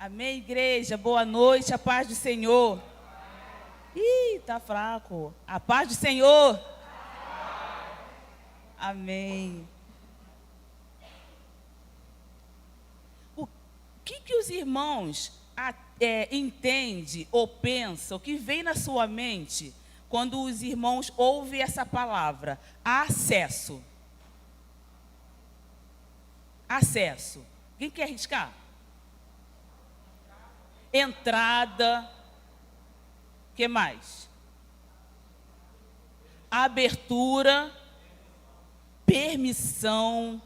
Amém, igreja? Boa noite, a paz do Senhor. Ih, tá fraco. A paz do Senhor. Amém. O que os irmãos entendem ou pensam, o que vem na sua mente quando os irmãos ouvem essa palavra? Acesso. Acesso. Quem quer arriscar? Entrada. O que mais? Abertura. Permissão.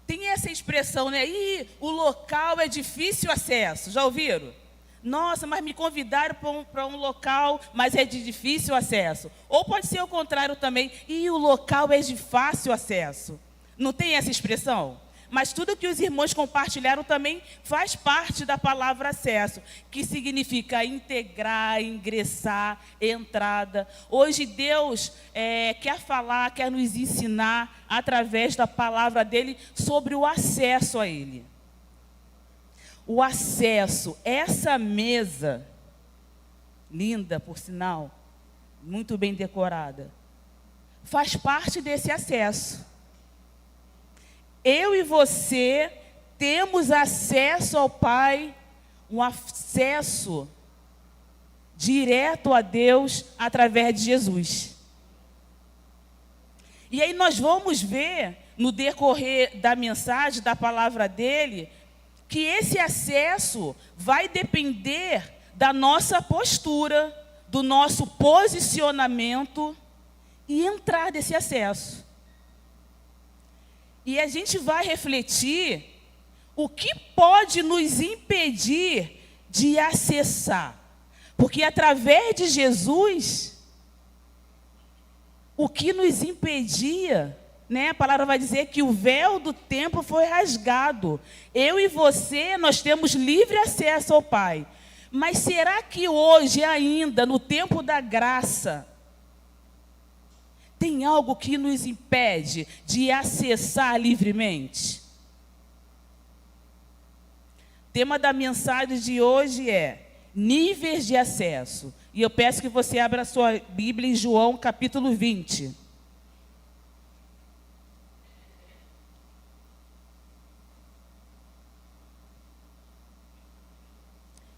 Tem essa expressão, né? Ih, o local é difícil acesso. Já ouviram? Nossa, mas me convidaram para um local, mas é de difícil acesso. Ou pode ser o contrário também. Ih, o local é de fácil acesso. Não tem essa expressão? Mas tudo que os irmãos compartilharam também faz parte da palavra acesso, que significa integrar, ingressar, entrada. Hoje Deus quer falar, quer nos ensinar, através da palavra dele, sobre o acesso a ele. O acesso, essa mesa, linda por sinal, muito bem decorada, faz parte desse acesso. Eu e você temos acesso ao Pai, um acesso direto a Deus através de Jesus. E aí nós vamos ver, no decorrer da mensagem, da palavra dele, que esse acesso vai depender da nossa postura, do nosso posicionamento e entrar nesse acesso. E a gente vai refletir o que pode nos impedir de acessar. Porque através de Jesus, o que nos impedia, né? A palavra vai dizer que o véu do templo foi rasgado. Eu e você, nós temos livre acesso ao Pai. Mas será que hoje ainda, no tempo da graça, tem algo que nos impede de acessar livremente? O tema da mensagem de hoje é níveis de acesso. E eu peço que você abra a sua Bíblia em João capítulo 20.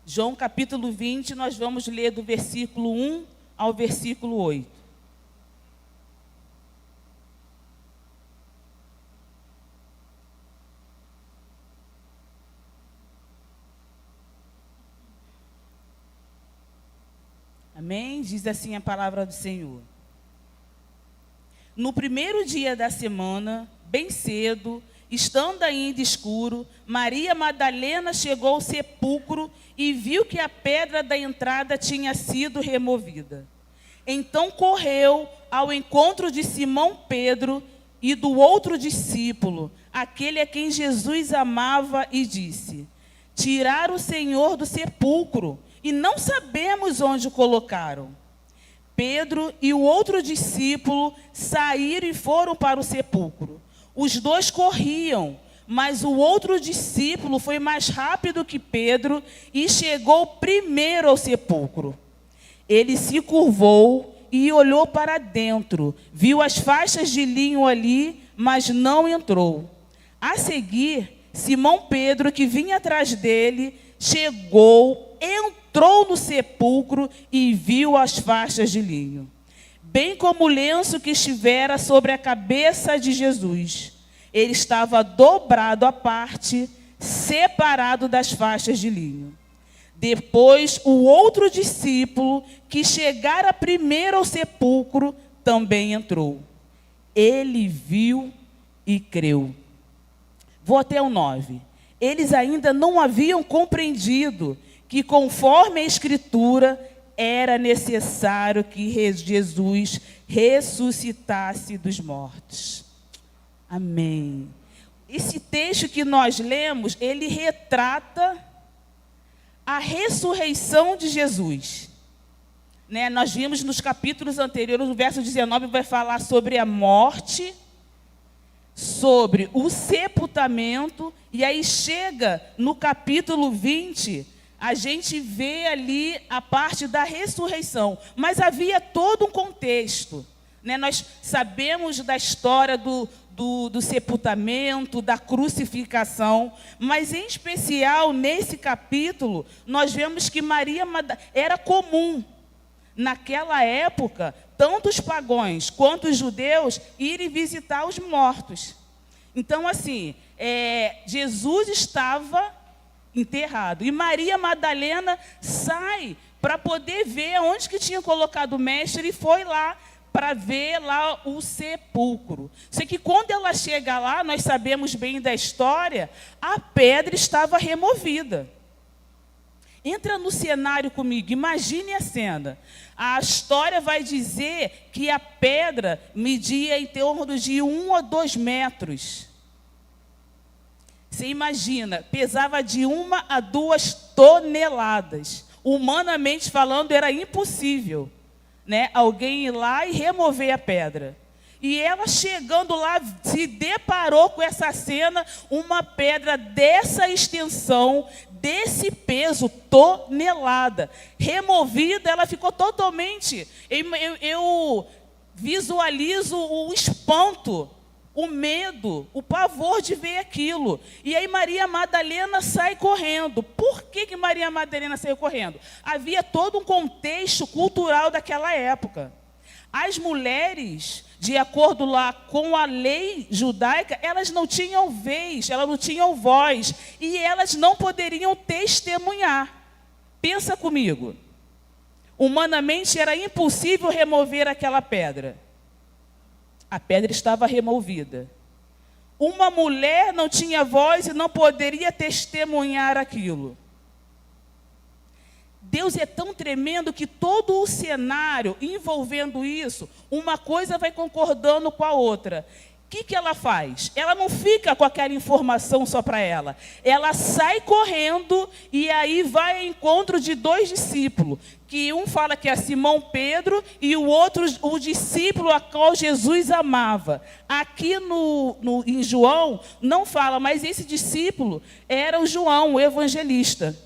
João capítulo 20, nós vamos ler do versículo 1 ao versículo 8. Amém? Diz assim a palavra do Senhor. No primeiro dia da semana, bem cedo, estando ainda escuro, Maria Madalena chegou ao sepulcro e viu que a pedra da entrada tinha sido removida. Então correu ao encontro de Simão Pedro e do outro discípulo, aquele a quem Jesus amava, e disse: tiraram o Senhor do sepulcro e não sabemos onde o colocaram. Pedro e o outro discípulo saíram e foram para o sepulcro. Os dois corriam, mas o outro discípulo foi mais rápido que Pedro e chegou primeiro ao sepulcro. Ele se curvou e olhou para dentro, viu as faixas de linho ali, mas não entrou. A seguir, Simão Pedro, que vinha atrás dele, chegou, entrou no sepulcro e viu as faixas de linho, bem como o lenço que estivera sobre a cabeça de Jesus. Ele estava dobrado à parte, separado das faixas de linho. Depois, o outro discípulo, que chegara primeiro ao sepulcro, também entrou. Ele viu e creu. Vou até o 9. Eles ainda não haviam compreendido que, conforme a Escritura, era necessário que Jesus ressuscitasse dos mortos. Amém. Esse texto que nós lemos, ele retrata a ressurreição de Jesus. Né? Nós vimos nos capítulos anteriores, no verso 19, vai falar sobre a morte, sobre o sepultamento, e aí chega no capítulo 20, a gente vê ali a parte da ressurreição, mas havia todo um contexto, né? Nós sabemos da história do sepultamento, da crucificação, mas em especial nesse capítulo, nós vemos que Maria Madalena era comum, naquela época, tanto os pagãos quanto os judeus irem visitar os mortos. Então, assim, Jesus estava enterrado. E Maria Madalena sai para poder ver onde que tinha colocado o mestre e foi lá para ver lá o sepulcro. Só que quando ela chega lá, nós sabemos bem da história, a pedra estava removida. Entra no cenário comigo, imagine a cena. A história vai dizer que a pedra media em torno de 1 a 2 metros. Você imagina, pesava de 1 a 2 toneladas. Humanamente falando, era impossível, né, alguém ir lá e remover a pedra. E ela chegando lá, se deparou com essa cena, uma pedra dessa extensão, desse peso, tonelada. Removida, ela ficou totalmente... Eu visualizo o espanto, o medo, o pavor de ver aquilo. E aí Maria Madalena sai correndo. Por que Maria Madalena saiu correndo? Havia todo um contexto cultural daquela época. As mulheres, de acordo lá com a lei judaica, elas não tinham vez, elas não tinham voz, e elas não poderiam testemunhar. Pensa comigo. Humanamente era impossível remover aquela pedra. A pedra estava removida. Uma mulher não tinha voz e não poderia testemunhar aquilo. Deus é tão tremendo que todo o cenário envolvendo isso, uma coisa vai concordando com a outra. O que ela faz? Ela não fica com aquela informação só para ela. Ela sai correndo e aí vai ao encontro de 2 discípulos. Que um fala que é Simão Pedro e o outro, o discípulo a qual Jesus amava. Aqui em João não fala, mas esse discípulo era o João, o evangelista.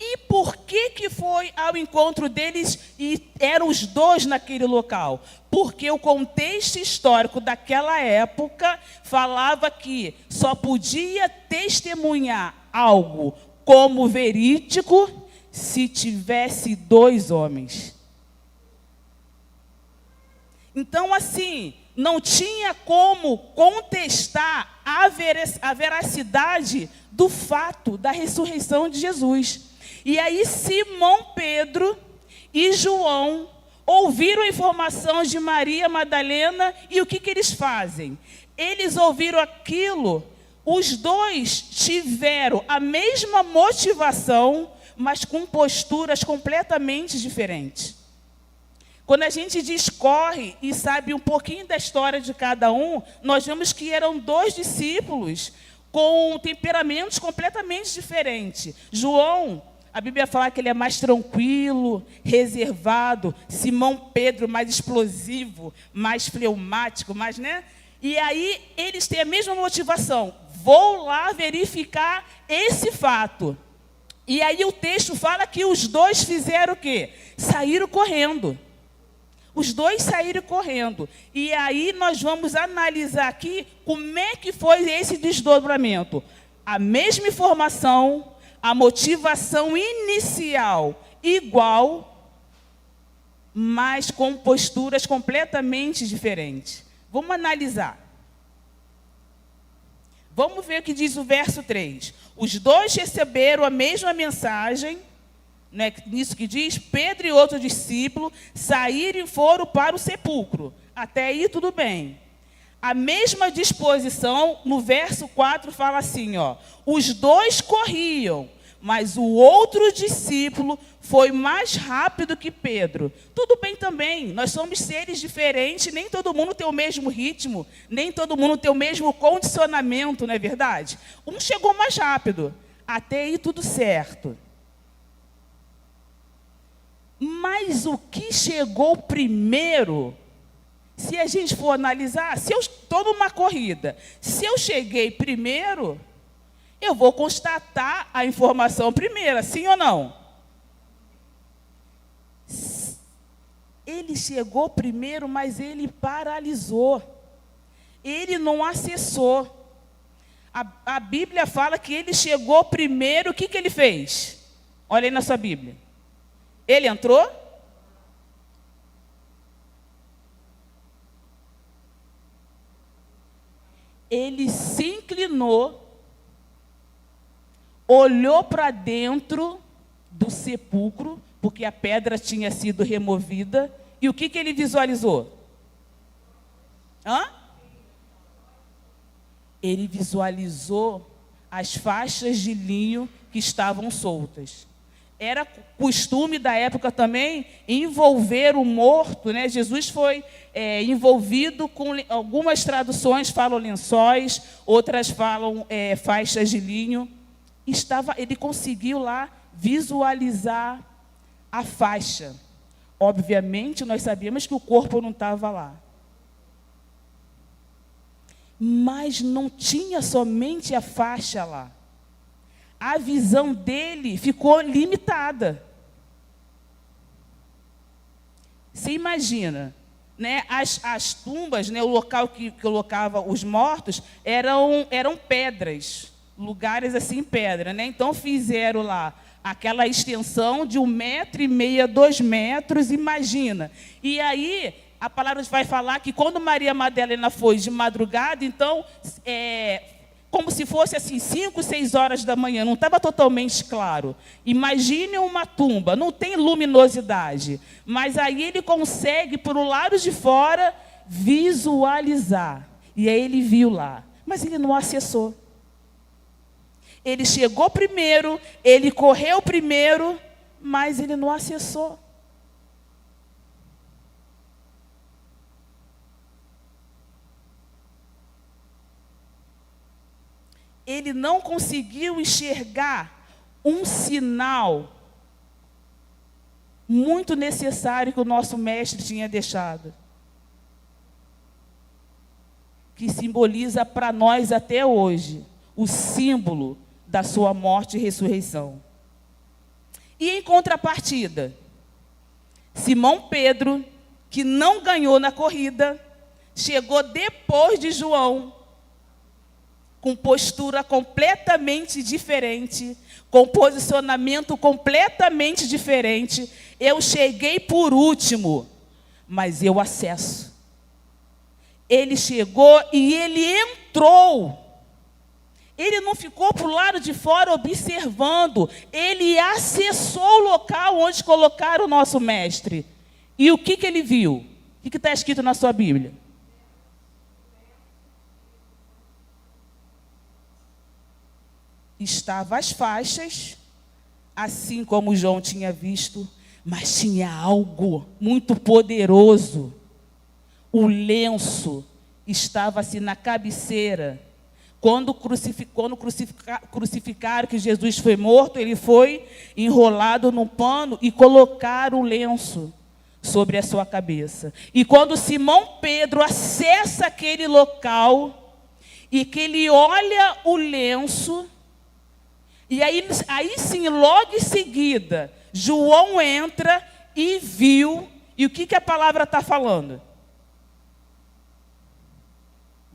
E por que foi ao encontro deles e eram os 2 naquele local? Porque o contexto histórico daquela época falava que só podia testemunhar algo como verídico se tivesse 2 homens. Então, assim, não tinha como contestar a veracidade do fato da ressurreição de Jesus. E aí Simão Pedro e João ouviram a informação de Maria Madalena e o que eles fazem? Eles ouviram aquilo, os 2 tiveram a mesma motivação, mas com posturas completamente diferentes. Quando a gente discorre e sabe um pouquinho da história de cada um, nós vemos que eram 2 discípulos com temperamentos completamente diferentes. João, a Bíblia fala que ele é mais tranquilo, reservado. Simão Pedro, mais explosivo, mais fleumático, mais, né? E aí eles têm a mesma motivação. Vou lá verificar esse fato. E aí o texto fala que os 2 fizeram o quê? Saíram correndo. Os 2 saíram correndo. E aí nós vamos analisar aqui como é que foi esse desdobramento. A mesma informação, a motivação inicial igual, mas com posturas completamente diferentes. Vamos analisar. Vamos ver o que diz o verso 3. Os 2 receberam a mesma mensagem, né, nisso que diz, Pedro e outro discípulo saíram e foram para o sepulcro. Até aí tudo bem. A mesma disposição, no verso 4, fala assim, ó, os 2 corriam, mas o outro discípulo foi mais rápido que Pedro. Tudo bem também, nós somos seres diferentes, nem todo mundo tem o mesmo ritmo, nem todo mundo tem o mesmo condicionamento, não é verdade? Um chegou mais rápido, até aí tudo certo. Mas o que chegou primeiro, se a gente for analisar, se eu estou numa corrida, se eu cheguei primeiro, Eu vou constatar a informação primeiro, sim ou não? Ele chegou primeiro, mas ele paralisou. Ele não acessou. A Bíblia fala que ele chegou primeiro, o que ele fez? Olha aí na sua Bíblia. Ele entrou? Ele se inclinou, olhou para dentro do sepulcro, porque a pedra tinha sido removida, e o que ele visualizou? Ele visualizou as faixas de linho que estavam soltas. Era costume da época também envolver o morto, né? Jesus foi envolvido com, algumas traduções falam lençóis, outras falam faixas de linho. Ele conseguiu lá visualizar a faixa. Obviamente, nós sabíamos que o corpo não estava lá. Mas não tinha somente a faixa lá. A visão dele ficou limitada. Você imagina, né? As tumbas, né? O local que colocava os mortos, eram pedras, lugares assim, pedra, né? Então fizeram lá aquela extensão de 1,5 m, 2 metros, imagina. E aí, a palavra vai falar que quando Maria Madalena foi de madrugada, então, como se fosse assim, 5, 6 horas da manhã, não estava totalmente claro. Imagine uma tumba, não tem luminosidade, mas aí ele consegue, por o lado de fora, visualizar. E aí ele viu lá, mas ele não acessou. Ele chegou primeiro, ele correu primeiro, mas ele não acessou. Ele não conseguiu enxergar um sinal muito necessário que o nosso mestre tinha deixado, que simboliza para nós até hoje o símbolo da sua morte e ressurreição. E em contrapartida, Simão Pedro, que não ganhou na corrida, chegou depois de João, com postura completamente diferente, com posicionamento completamente diferente. Eu cheguei por último, mas eu acesso. Ele chegou e ele entrou. Ele não ficou para o lado de fora observando. Ele acessou o local onde colocaram o nosso mestre. E o que ele viu? O que está escrito na sua Bíblia? Estavam as faixas, assim como João tinha visto, mas tinha algo muito poderoso. O lenço estava assim na cabeceira. Quando crucificaram que Jesus foi morto, ele foi enrolado num pano e colocaram o lenço sobre a sua cabeça. E quando Simão Pedro acessa aquele local e que ele olha o lenço, e aí sim, logo em seguida, João entra e viu. E o que a palavra está falando?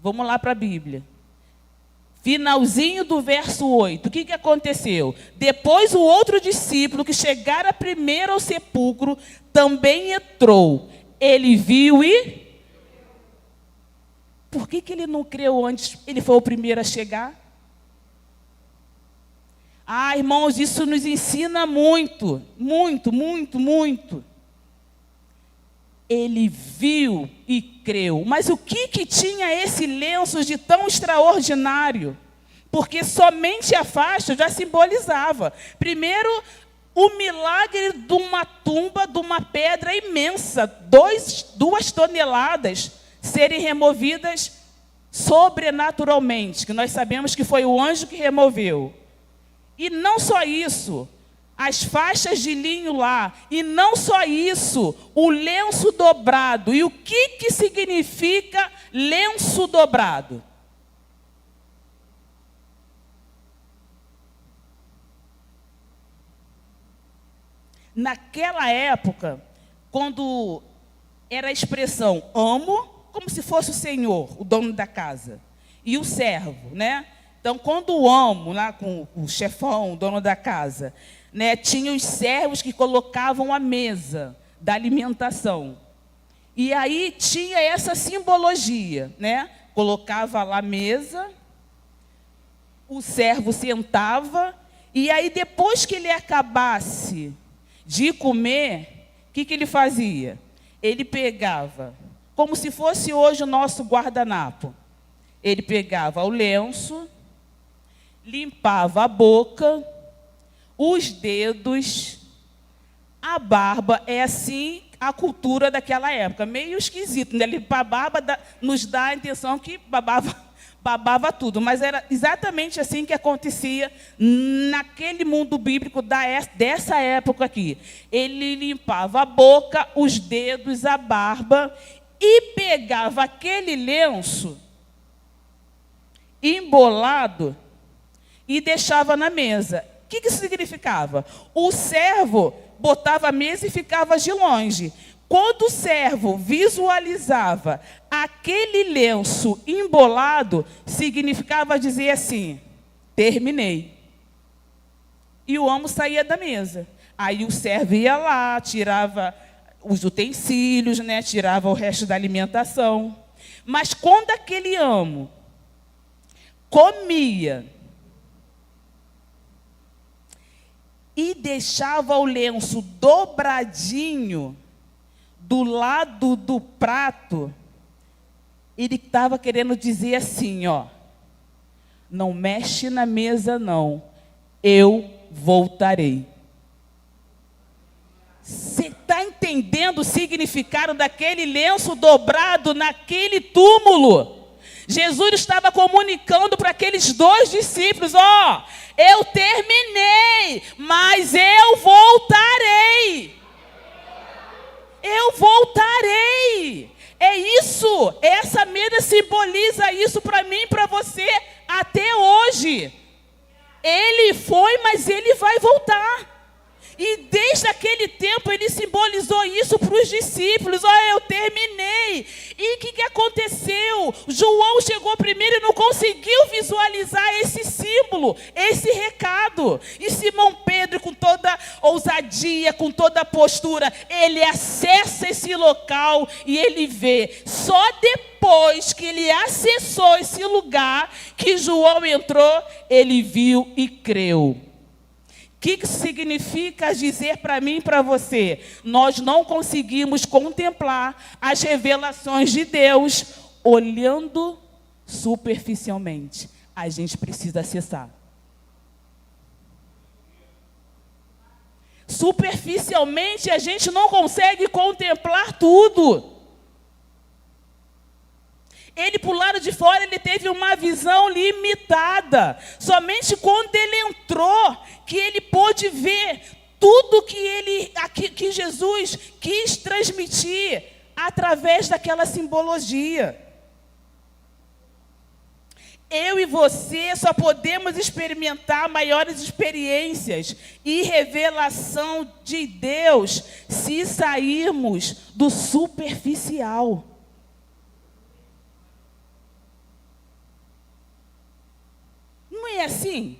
Vamos lá para a Bíblia. Finalzinho do verso 8. O que aconteceu? Depois o outro discípulo, que chegara primeiro ao sepulcro, também entrou. Ele viu e... Por que ele não creu antes? Ele foi o primeiro a chegar? Ah, irmãos, isso nos ensina muito, muito, muito, muito. Ele viu e creu. Mas o que tinha esse lenço de tão extraordinário? Porque somente a faixa já simbolizava. Primeiro, o milagre de uma tumba, de uma pedra imensa, 2 toneladas, serem removidas sobrenaturalmente, que nós sabemos que foi o anjo que removeu. E não só isso, as faixas de linho lá, e não só isso, o lenço dobrado. E o que significa lenço dobrado? Naquela época, quando era a expressão amo, como se fosse o senhor, o dono da casa, e o servo, né? Então, quando o amo, lá com o chefão, o dono da casa, né, tinha os servos que colocavam a mesa da alimentação. E aí tinha essa simbologia, né? Colocava lá a mesa, o servo sentava, e aí depois que ele acabasse de comer, o que ele fazia? Ele pegava, como se fosse hoje o nosso guardanapo, ele pegava o lenço, limpava a boca, os dedos, a barba. É assim a cultura daquela época, meio esquisito, né? Limpar a barba nos dá a intenção que babava tudo, mas era exatamente assim que acontecia naquele mundo bíblico dessa época aqui. Ele limpava a boca, os dedos, a barba, e pegava aquele lenço embolado e deixava na mesa. O que isso significava? O servo botava a mesa e ficava de longe. Quando o servo visualizava aquele lenço embolado, significava dizer assim: terminei. E o amo saía da mesa. Aí o servo ia lá, tirava os utensílios, né, tirava o resto da alimentação. Mas quando aquele amo comia e deixava o lenço dobradinho do lado do prato, ele estava querendo dizer assim, ó: não mexe na mesa não, eu voltarei. Você está entendendo o significado daquele lenço dobrado naquele túmulo? Jesus estava comunicando para aqueles 2 discípulos: ó, eu terminei, mas eu voltarei. Eu voltarei. É isso, essa mesa simboliza isso para mim e para você até hoje. Ele foi, mas ele vai voltar. E desde aquele tempo ele simbolizou isso para os discípulos: ó, eu terminei. E o que aconteceu? João chegou primeiro e não conseguiu visualizar esse símbolo, esse recado. E Simão Pedro, com toda ousadia, com toda a postura, ele acessa esse local e ele vê. Só depois que ele acessou esse lugar, que João entrou, ele viu e creu. O que significa dizer para mim e para você? Nós não conseguimos contemplar as revelações de Deus olhando superficialmente. A gente precisa acessar. Superficialmente a gente não consegue contemplar tudo. Ele, por lado de fora, ele teve uma visão limitada. Somente quando ele entrou, que ele pôde ver tudo que Jesus quis transmitir através daquela simbologia. Eu e você só podemos experimentar maiores experiências e revelação de Deus se sairmos do superficial. Não é assim?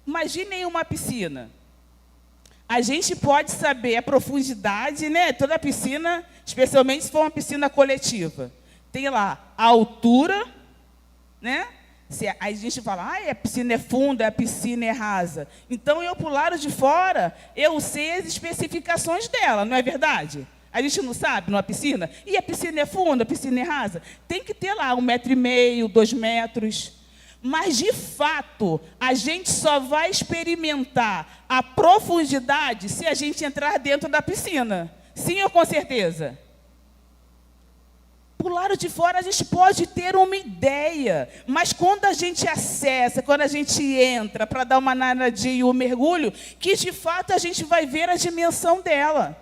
Imaginem uma piscina. A gente pode saber a profundidade, né? Toda piscina, especialmente se for uma piscina coletiva. Tem lá a altura, né? Aí a gente fala: a piscina é funda, a piscina é rasa. Então, eu, por lado de fora, eu sei as especificações dela, não é verdade? A gente não sabe numa piscina? E a piscina é funda, a piscina é rasa? Tem que ter lá 1,5 m, 2 metros. Mas, de fato, a gente só vai experimentar a profundidade se a gente entrar dentro da piscina. Sim ou com certeza? Por lado de fora, a gente pode ter uma ideia, mas quando a gente acessa, quando a gente entra para dar uma nadadinha e um mergulho, que, de fato, a gente vai ver a dimensão dela.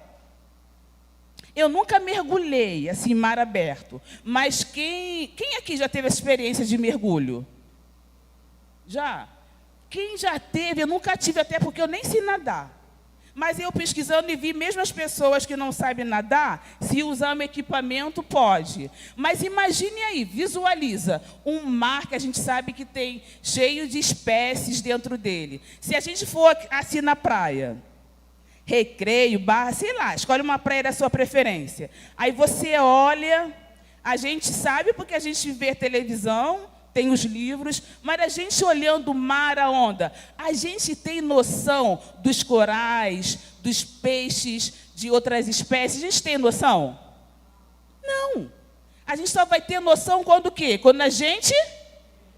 Eu nunca mergulhei, assim, em mar aberto, mas quem aqui já teve essa experiência de mergulho? Já? Quem já teve? Eu nunca tive, até porque eu nem sei nadar. Mas eu pesquisando e vi, mesmo as pessoas que não sabem nadar, se usar um equipamento, pode. Mas imagine aí, visualiza, um mar que a gente sabe que tem cheio de espécies dentro dele. Se a gente for assim na praia, Recreio, Barra, sei lá, escolhe uma praia da sua preferência. Aí você olha, a gente sabe porque a gente vê televisão, tem os livros, mas a gente olhando o mar, a onda, a gente tem noção dos corais, dos peixes, de outras espécies? A gente tem noção? Não. A gente só vai ter noção quando o quê? Quando a gente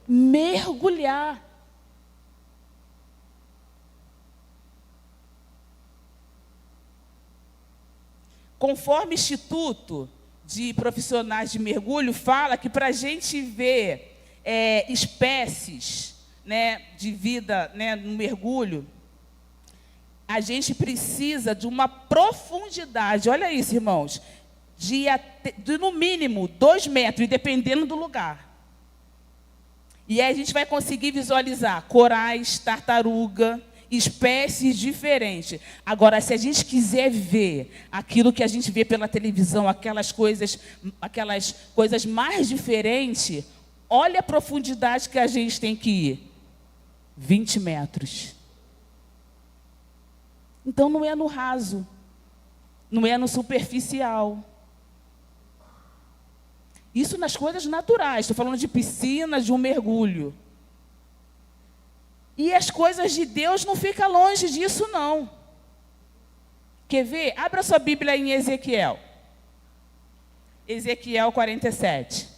mergulhar. Conforme o Instituto de Profissionais de Mergulho fala que para a gente ver espécies, né, de vida, né, no mergulho, a gente precisa de uma profundidade, olha isso, irmãos, de no mínimo 2 metros, dependendo do lugar. E aí a gente vai conseguir visualizar corais, tartaruga, espécies diferentes. Agora, se a gente quiser ver aquilo que a gente vê pela televisão, aquelas coisas mais diferentes, olha a profundidade que a gente tem que ir. 20 metros. Então, não é no raso, não é no superficial. Isso nas coisas naturais. Estou falando de piscina, de um mergulho. E as coisas de Deus não ficam longe disso, não. Quer ver? Abra sua Bíblia em Ezequiel. Ezequiel 47.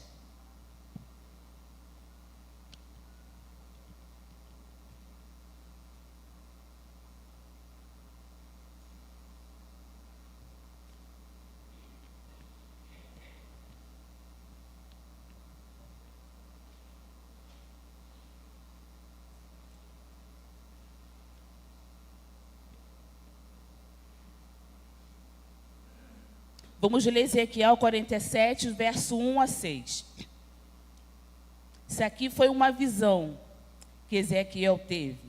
Vamos ler Ezequiel 47, verso 1 a 6. Isso aqui foi uma visão que Ezequiel teve.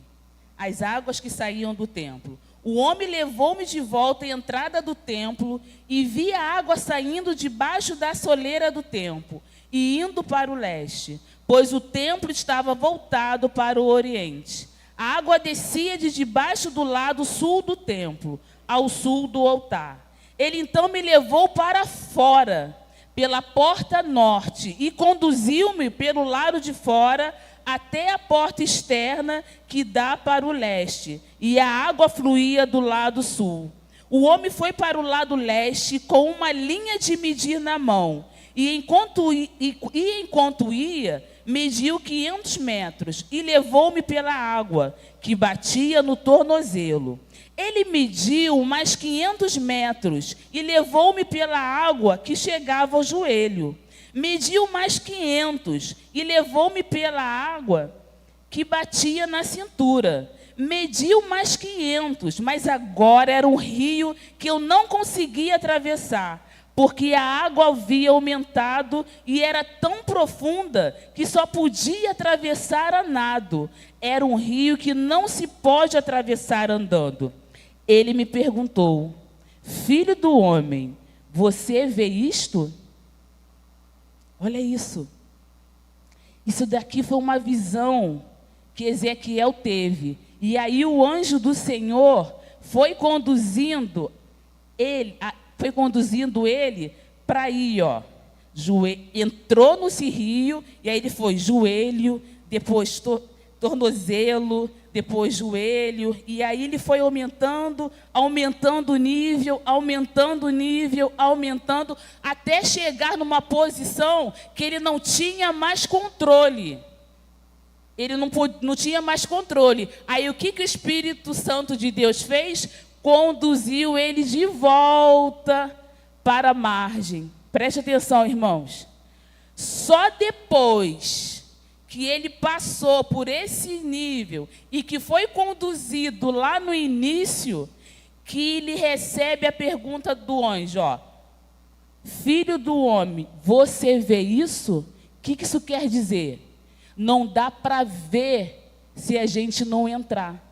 As águas que saíam do templo. O homem levou-me de volta à entrada do templo e vi a água saindo debaixo da soleira do templo e indo para o leste, pois o templo estava voltado para o oriente. A água descia de debaixo do lado sul do templo, ao sul do altar. Ele então me levou para fora, pela porta norte, e conduziu-me pelo lado de fora até a porta externa que dá para o leste, e a água fluía do lado sul. O homem foi para o lado leste com uma linha de medir na mão, e enquanto ia, mediu 500 metros, e levou-me pela água, que batia no tornozelo. Ele mediu mais 500 metros e levou-me pela água que chegava ao joelho. Mediu mais 500 e levou-me pela água que batia na cintura. Mediu mais 500, mas agora era um rio que eu não conseguia atravessar, porque a água havia aumentado e era tão profunda que só podia atravessar a nado. Era um rio que não se pode atravessar andando. Ele me perguntou: filho do homem, você vê isto? Olha isso. Isso daqui foi uma visão que Ezequiel teve. E aí o anjo do Senhor foi conduzindo ele para ir, ó. Entrou no rio, e aí ele foi joelho, depois tornozelo, depois joelho, e aí ele foi aumentando o nível, até chegar numa posição que ele não tinha mais controle. Ele não tinha mais controle. Aí o que o Espírito Santo de Deus fez? Conduziu ele de volta para a margem. Preste atenção, irmãos. Só depois que ele passou por esse nível e que foi conduzido lá no início, que ele recebe a pergunta do anjo, ó: filho do homem, você vê isso? O que isso quer dizer? Não dá para ver se a gente não entrar.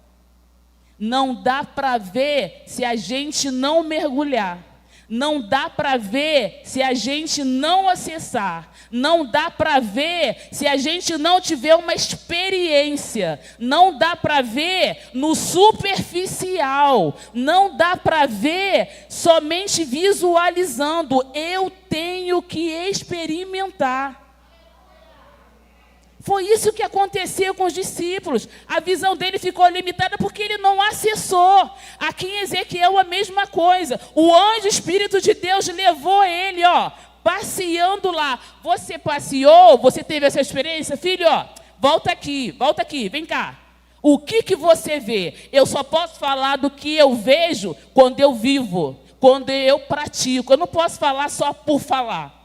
Não dá para ver se a gente não mergulhar. Não dá para ver se a gente não acessar. Não dá para ver se a gente não tiver uma experiência. Não dá para ver no superficial. Não dá para ver somente visualizando. Eu tenho que experimentar. Foi isso que aconteceu com os discípulos. A visão dele ficou limitada porque ele não acessou. Aqui em Ezequiel a mesma coisa. O anjo Espírito de Deus levou ele, passeando lá. Você passeou? Você teve essa experiência? Filho, volta aqui, vem cá. O que você vê? Eu só posso falar do que eu vejo quando eu vivo, quando eu pratico. Eu não posso falar só por falar.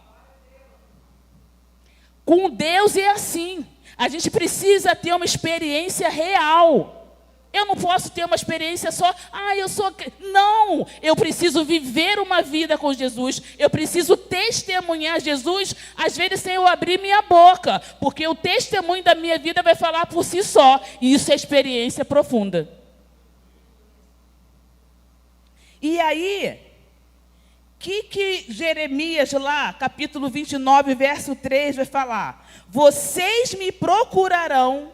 Com Deus é assim. A gente precisa ter uma experiência real. Eu não posso ter uma experiência só, eu sou... Não, eu preciso viver uma vida com Jesus. Eu preciso testemunhar Jesus, às vezes sem eu abrir minha boca. Porque o testemunho da minha vida vai falar por si só. E isso é experiência profunda. E aí... que Jeremias lá, capítulo 29, verso 3, vai falar? Vocês me procurarão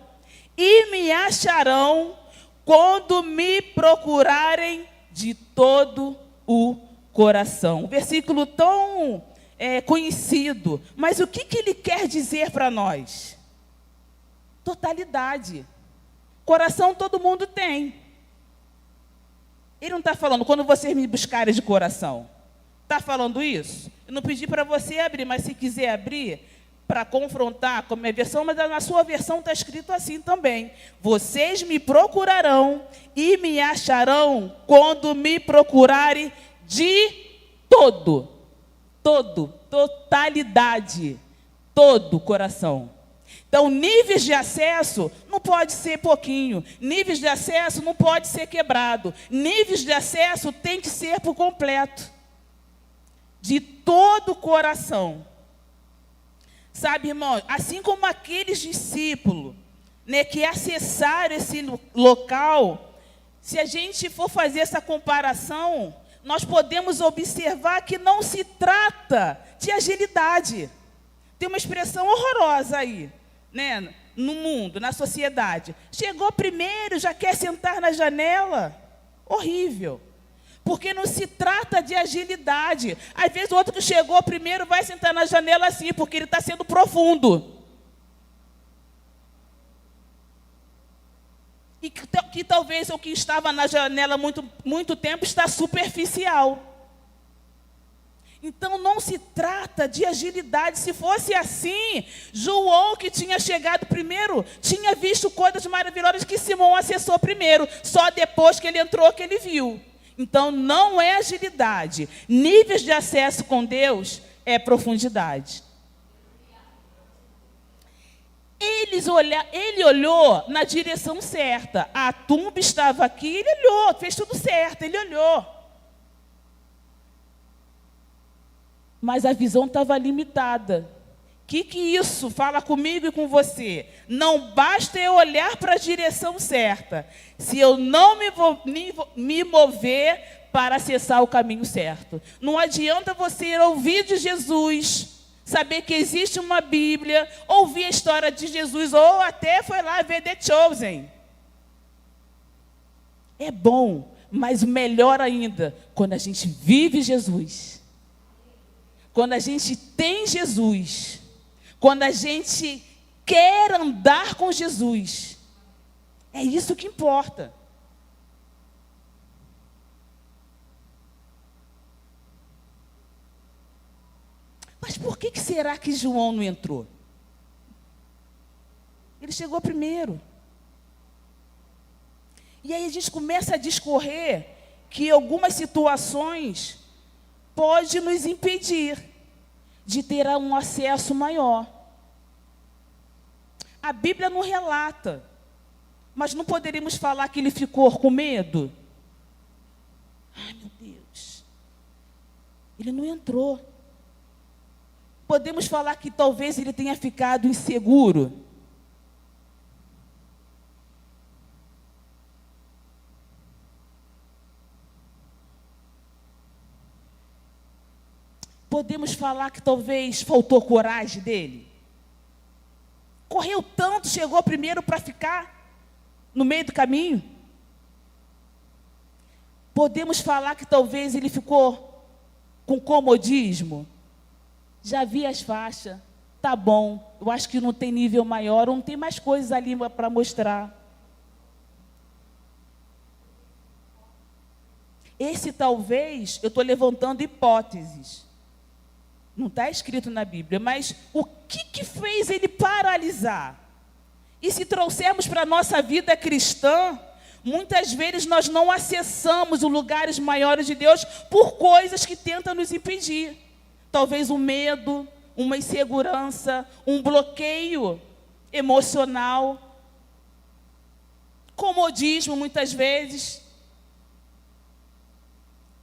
e me acharão quando me procurarem de todo o coração. Um versículo tão conhecido, mas o que ele quer dizer para nós? Totalidade. Coração todo mundo tem. Ele não está falando quando vocês me buscarem de coração. Está falando isso? Eu não pedi para você abrir, mas se quiser abrir, para confrontar com a minha versão, mas na sua versão está escrito assim também. Vocês me procurarão e me acharão quando me procurarem de totalidade, todo coração. Então, níveis de acesso não pode ser pouquinho. Níveis de acesso não pode ser quebrado. Níveis de acesso tem que ser por completo. De todo o coração. Sabe, irmão, assim como aqueles discípulos, que acessaram esse local, se a gente for fazer essa comparação, nós podemos observar que não se trata de agilidade. Tem uma expressão horrorosa aí, no mundo, na sociedade. Chegou primeiro, já quer sentar na janela. Horrível. Porque não se trata de agilidade. Às vezes o outro que chegou primeiro vai sentar na janela assim, porque ele está sendo profundo. E que talvez o que estava na janela muito tempo está superficial. Então não se trata de agilidade. Se fosse assim, João, que tinha chegado primeiro, tinha visto coisas maravilhosas que Simão acessou primeiro. Só depois que ele entrou que ele viu. Então, não é agilidade. Níveis de acesso com Deus é profundidade. Ele olhou na direção certa. A tumba estava aqui, ele olhou, fez tudo certo, ele olhou. Mas a visão estava limitada. O que isso fala comigo e com você? Não basta eu olhar para a direção certa, se eu não me mover para acessar o caminho certo. Não adianta você ouvir de Jesus, saber que existe uma Bíblia, ouvir a história de Jesus, ou até foi lá ver The Chosen. É bom, mas melhor ainda, quando a gente vive Jesus. Quando a gente tem Jesus. Quando a gente quer andar com Jesus. É isso que importa. Mas por que será que João não entrou? Ele chegou primeiro. E aí a gente começa a discorrer que algumas situações podem nos impedir de ter um acesso maior. A Bíblia não relata, mas não poderíamos falar que ele ficou com medo? Ai, meu Deus. Ele não entrou. Podemos falar que talvez ele tenha ficado inseguro? Podemos falar que talvez faltou coragem dele? Correu tanto, chegou primeiro para ficar no meio do caminho? Podemos falar que talvez ele ficou com comodismo? Já vi as faixas, tá bom, eu acho que não tem nível maior, não tem mais coisas ali para mostrar. Esse talvez, eu estou levantando hipóteses. Não está escrito na Bíblia, mas o que fez ele paralisar? E se trouxermos para a nossa vida cristã, muitas vezes nós não acessamos os lugares maiores de Deus por coisas que tentam nos impedir. Talvez um medo, uma insegurança, um bloqueio emocional, comodismo muitas vezes,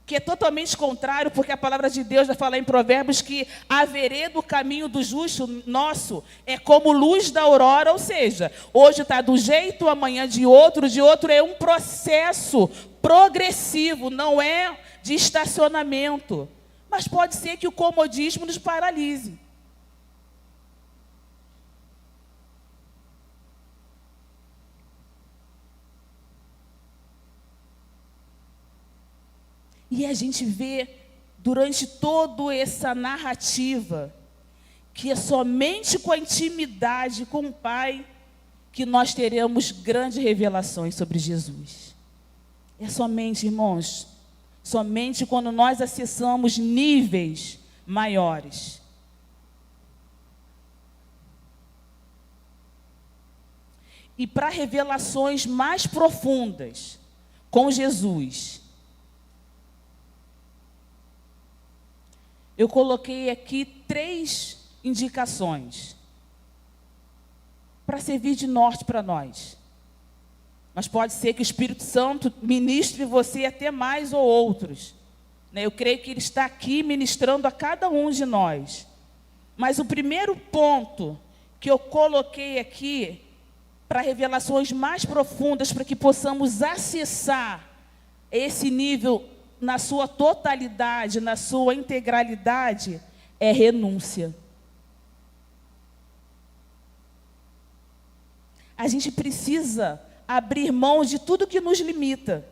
que é totalmente contrário, porque a palavra de Deus vai falar em Provérbios que a vereda, o caminho do justo nosso, é como luz da aurora, ou seja, hoje está de um jeito, amanhã de outro, é um processo progressivo, não é de estacionamento. Mas pode ser que o comodismo nos paralise. E a gente vê, durante toda essa narrativa, que é somente com a intimidade com o Pai que nós teremos grandes revelações sobre Jesus. É somente, irmãos, somente quando nós acessamos níveis maiores. E para revelações mais profundas com Jesus, eu coloquei aqui 3 indicações para servir de norte para nós. Mas pode ser que o Espírito Santo ministre você até mais ou outros. Eu creio que Ele está aqui ministrando a cada um de nós. Mas o primeiro ponto que eu coloquei aqui, para revelações mais profundas, para que possamos acessar esse nível na sua totalidade, na sua integralidade, é renúncia. A gente precisa abrir mão de tudo que nos limita,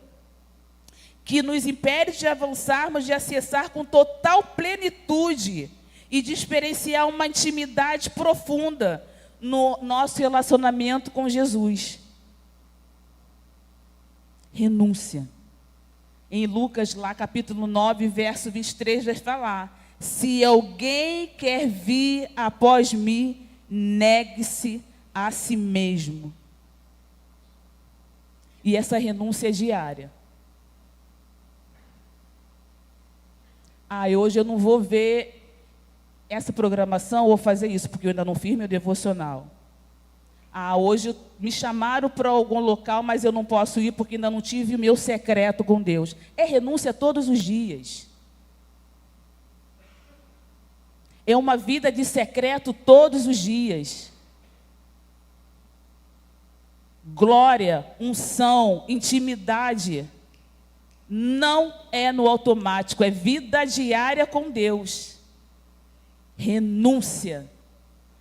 que nos impede de avançarmos, de acessar com total plenitude e de experienciar uma intimidade profunda no nosso relacionamento com Jesus. Renúncia. Em Lucas, lá, capítulo 9, verso 23, vai falar: se alguém quer vir após mim, negue-se a si mesmo. E essa renúncia é diária. Hoje eu não vou ver essa programação ou fazer isso, porque eu ainda não fiz meu devocional. Hoje me chamaram para algum local, mas eu não posso ir porque ainda não tive o meu secreto com Deus. É renúncia todos os dias. É uma vida de secreto todos os dias. Glória, unção, intimidade, não é no automático, é vida diária com Deus. Renúncia.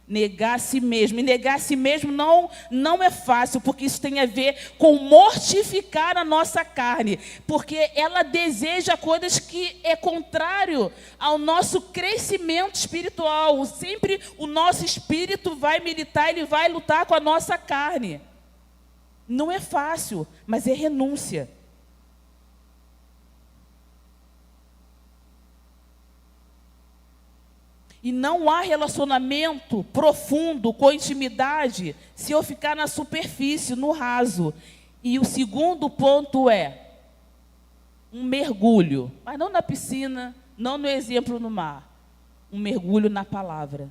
Negar a si mesmo. E negar a si mesmo não é fácil, porque isso tem a ver com mortificar a nossa carne. Porque ela deseja coisas que é contrário ao nosso crescimento espiritual. Sempre o nosso espírito vai militar, ele vai lutar com a nossa carne. Não é fácil, mas é renúncia. E não há relacionamento profundo, com intimidade, se eu ficar na superfície, no raso. E o segundo ponto é um mergulho. Mas não na piscina, não no exemplo no mar. Um mergulho na palavra.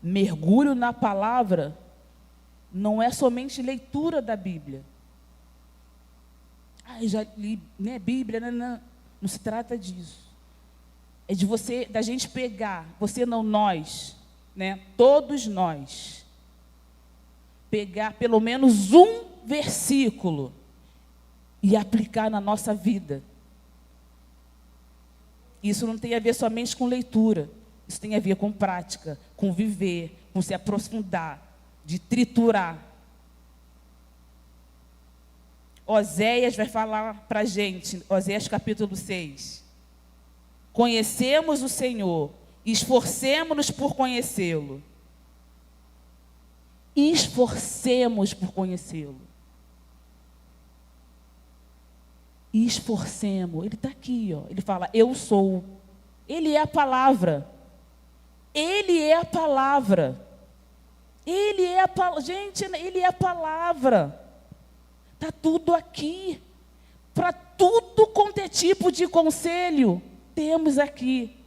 Mergulho na palavra não é somente leitura da Bíblia. Eu já li, né, Bíblia, não se trata disso. É da gente pegar, você não, nós, né? Todos nós, pegar pelo menos um versículo e aplicar na nossa vida. Isso não tem a ver somente com leitura. Isso tem a ver com prática, com viver, com se aprofundar, de triturar. Oséias vai falar para a gente, Oséias capítulo 6. Conhecemos o Senhor, esforcemo-nos por conhecê-lo. Esforcemos por conhecê-lo. Esforcemos. Ele está aqui, ó. Ele fala, eu sou. Ele é a palavra. Ele é a palavra. Ele é a palavra. Gente, ele é a palavra. Está tudo aqui. Para tudo quanto é tipo de conselho, temos aqui.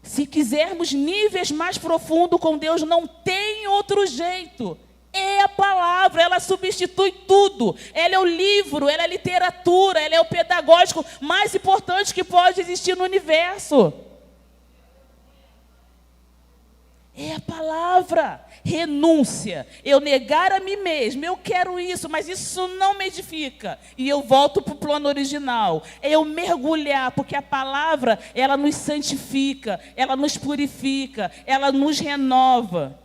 Se quisermos níveis mais profundos com Deus, não tem outro jeito. É a palavra, ela substitui tudo. Ela é o livro, ela é a literatura, ela é o pedagógico mais importante que pode existir no universo. É a palavra. Renúncia. Eu negar a mim mesmo. Eu quero isso, mas isso não me edifica. E eu volto para o plano original. É eu mergulhar, porque a palavra, ela nos santifica, ela nos purifica, ela nos renova.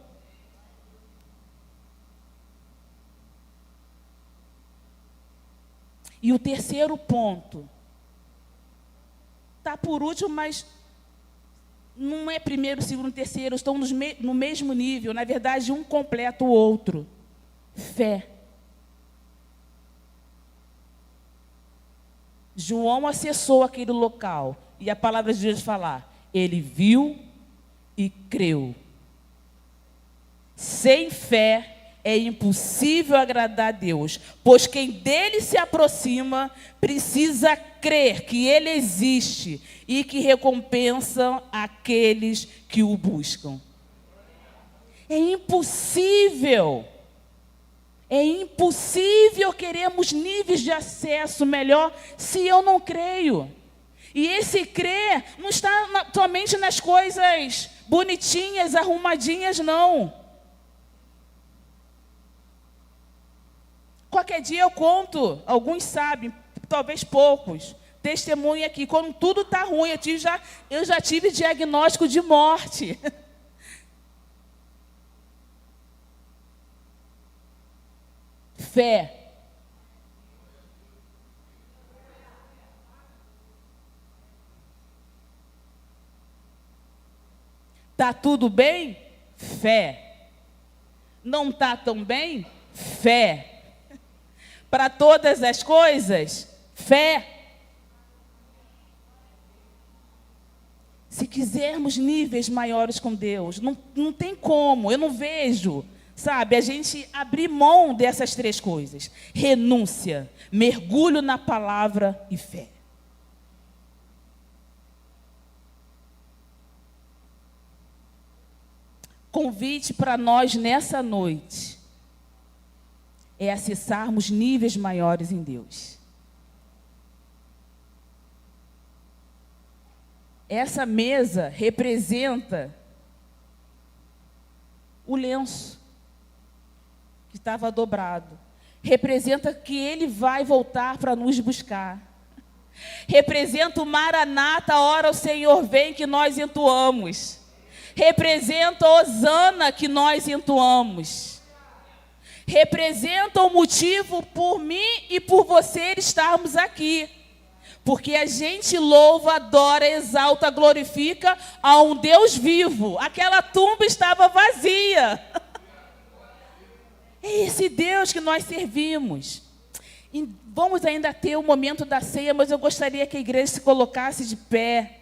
E o terceiro ponto. Está por último, mas não é primeiro, segundo, terceiro, estão no mesmo nível. Na verdade, um completa o outro. Fé. João acessou aquele local. E a palavra de Deus falar, ele viu e creu. Sem fé é impossível agradar a Deus, pois quem dele se aproxima precisa crer que ele existe e que recompensa aqueles que o buscam. É impossível queremos níveis de acesso melhor se eu não creio. E esse crer não está somente nas coisas bonitinhas, arrumadinhas, não. Qualquer dia eu conto, alguns sabem, talvez poucos, testemunha aqui, quando tudo está ruim, eu já tive diagnóstico de morte. Fé. Está tudo bem? Fé. Não está tão bem? Fé. Para todas as coisas, fé. Se quisermos níveis maiores com Deus, não tem como, eu não vejo, sabe, a gente abrir mão dessas três coisas. Renúncia, mergulho na palavra e fé. Convite para nós nessa noite é acessarmos níveis maiores em Deus. Essa mesa representa o lenço que estava dobrado. Representa que ele vai voltar para nos buscar. Representa o Maranata, a hora o Senhor vem, que nós entoamos. Representa a Hosana que nós entoamos. Representa o motivo por mim e por você estarmos aqui. Porque a gente louva, adora, exalta, glorifica a um Deus vivo. Aquela tumba estava vazia. É esse Deus que nós servimos. E vamos ainda ter o momento da ceia, mas eu gostaria que a igreja se colocasse de pé.